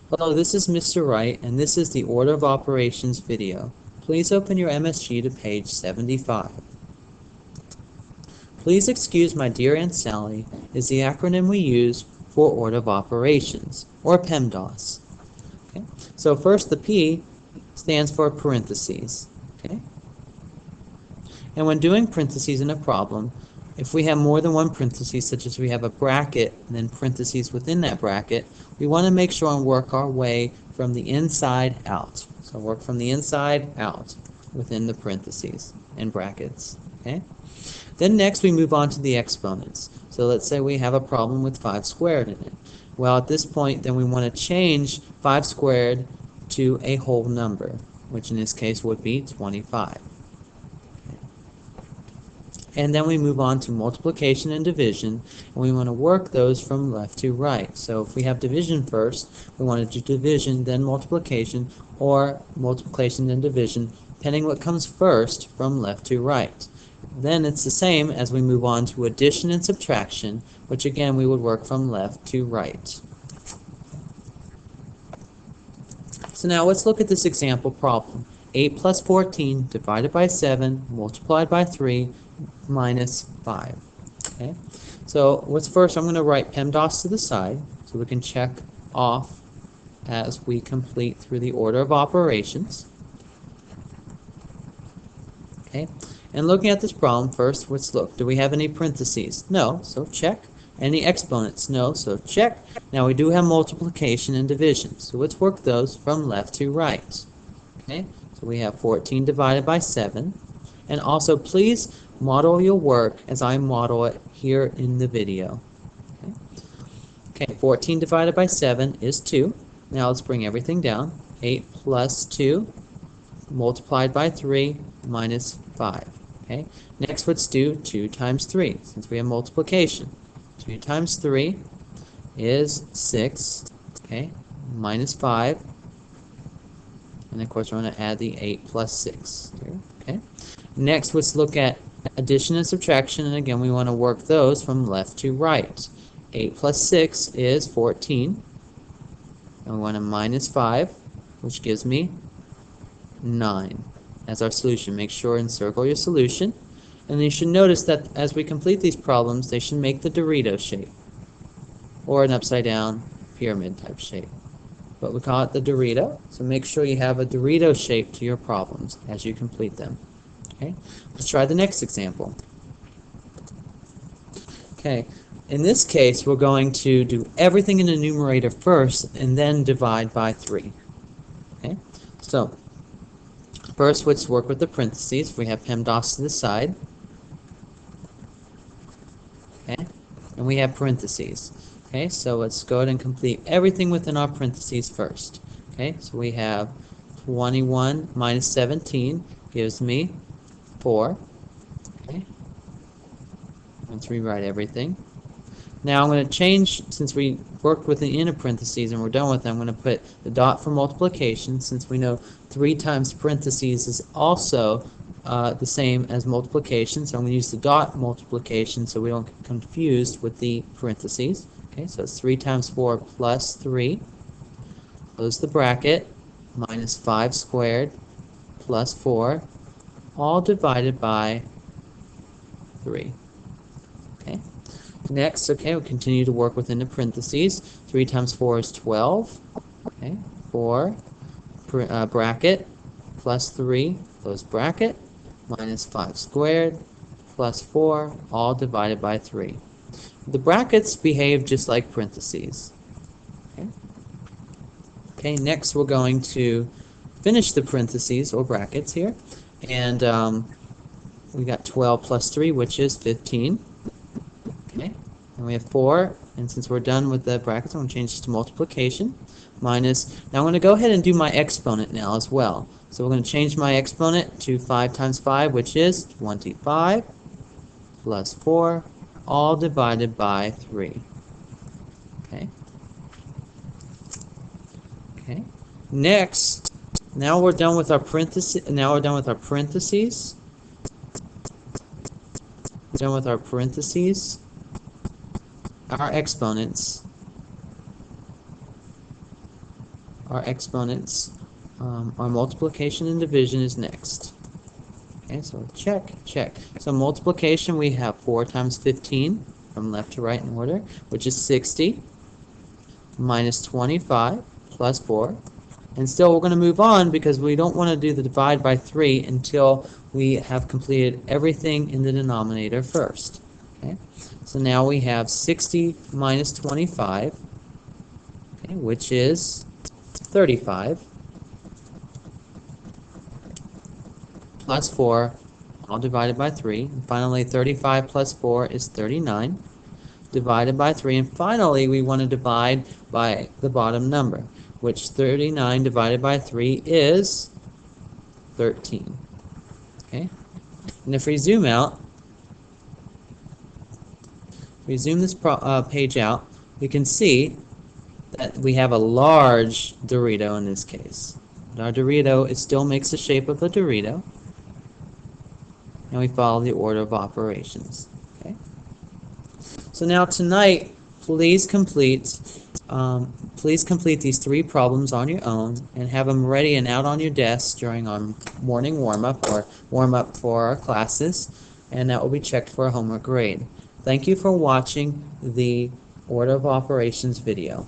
Hello, this is Mr. Wright, and this is the Order of Operations video. Please open your MSG to page 75. Please excuse my dear Aunt Sally is the acronym we use for Order of Operations, or PEMDAS. Okay? So first, the P stands for parentheses. Okay? And when doing parentheses in a problem, if we have more than one parentheses, such as we have a bracket and then parentheses within that bracket, we want to make sure and work our way from the inside out. So work from the inside out within the parentheses and brackets. Okay? Then next we move on to the exponents. So let's say we have a problem with 5 squared in it. Well, at this point, then we want to change 5 squared to a whole number, which in this case would be 25. And then we move on to multiplication and division, and we want to work those from left to right. So if we have division first, we want to do division, then multiplication, or multiplication then division, depending what comes first from left to right. Then it's the same as we move on to addition and subtraction, which again we would work from left to right. So now let's look at this example problem. 8 plus 14 divided by 7 multiplied by 3 minus 5. Okay? So what's first, I'm going to write PEMDAS to the side so we can check off as we complete through the order of operations. Okay? And looking at this problem, first, let's look. Do we have any parentheses? No, so check. Any exponents? No, so check. Now we do have multiplication and division, so let's work those from left to right. Okay? So we have 14 divided by 7. And also, please model your work as I model it here in the video. Okay, 14 divided by 7 is 2. Now let's bring everything down. 8 plus 2 multiplied by 3 minus 5. Okay. Next, let's do 2 times 3, since we have multiplication. 2 times 3 is 6. Okay, minus 5. And of course, we're going to add the 8 plus 6. Okay. Next, let's look at addition and subtraction, and again, we want to work those from left to right. 8 plus 6 is 14. And we want to minus 5, which gives me 9 as our solution. Make sure and circle your solution. And you should notice that as we complete these problems, they should make the Dorito shape, or an upside down pyramid type shape. But we call it the Dorito, so make sure you have a Dorito shape to your problems as you complete them. Okay, let's try the next example. Okay, in this case, we're going to do everything in the numerator first and then divide by 3. Okay, so first, let's work with the parentheses. We have PEMDAS to the side. Okay, and we have parentheses. Okay, so let's go ahead and complete everything within our parentheses first. Okay, so we have 21 minus 17 gives me 4. Okay, let's rewrite everything. Now I'm going to change, since we worked with the inner parentheses and we're done with them, I'm going to put the dot for multiplication, since we know 3 times parentheses is also the same as multiplication, so I'm going to use the dot multiplication so we don't get confused with the parentheses. Okay, so it's 3 times 4 plus 3, close the bracket, minus 5 squared plus 4, all divided by 3. Okay. Next, okay, we'll continue to work within the parentheses. 3 times 4 is 12. Okay, 4, bracket, plus 3, close bracket, minus 5 squared, plus 4, all divided by 3. The brackets behave just like parentheses. Okay, okay, next we're going to finish the parentheses, or brackets here. And we got 12 plus 3, which is 15. Okay, and we have 4, and since we're done with the brackets, I'm going to change this to multiplication. Minus, now I'm going to go ahead and do my exponent now as well. So we're going to change my exponent to 5 times 5, which is 25, plus 4, all divided by 3. Okay. Okay. Next, now we're done with our parentheses. Now we're done with our parentheses. Done with our parentheses. our exponents, our multiplication and division is next. Okay, so check, check. So multiplication, we have 4 times 15 from left to right in order, which is 60, minus 25 plus 4. And still we're going to move on because we don't want to do the divide by 3 until we have completed everything in the denominator first. Okay, so now we have 60 minus 25, okay, which is 35, plus 4, all divided by 3. And finally, 35 plus 4 is 39, divided by 3. And finally, we want to divide by the bottom number, which 39 divided by 3 is 13. Okay? And if we zoom out, we zoom this page out, we can see that we have a large Dorito in this case. But our Dorito, it still makes the shape of a Dorito, and we follow the order of operations. Okay? So now tonight, please complete these 3 problems on your own and have them ready and out on your desk during our morning warm-up or warm-up for our classes, and that will be checked for a homework grade. Thank you for watching the order of operations video.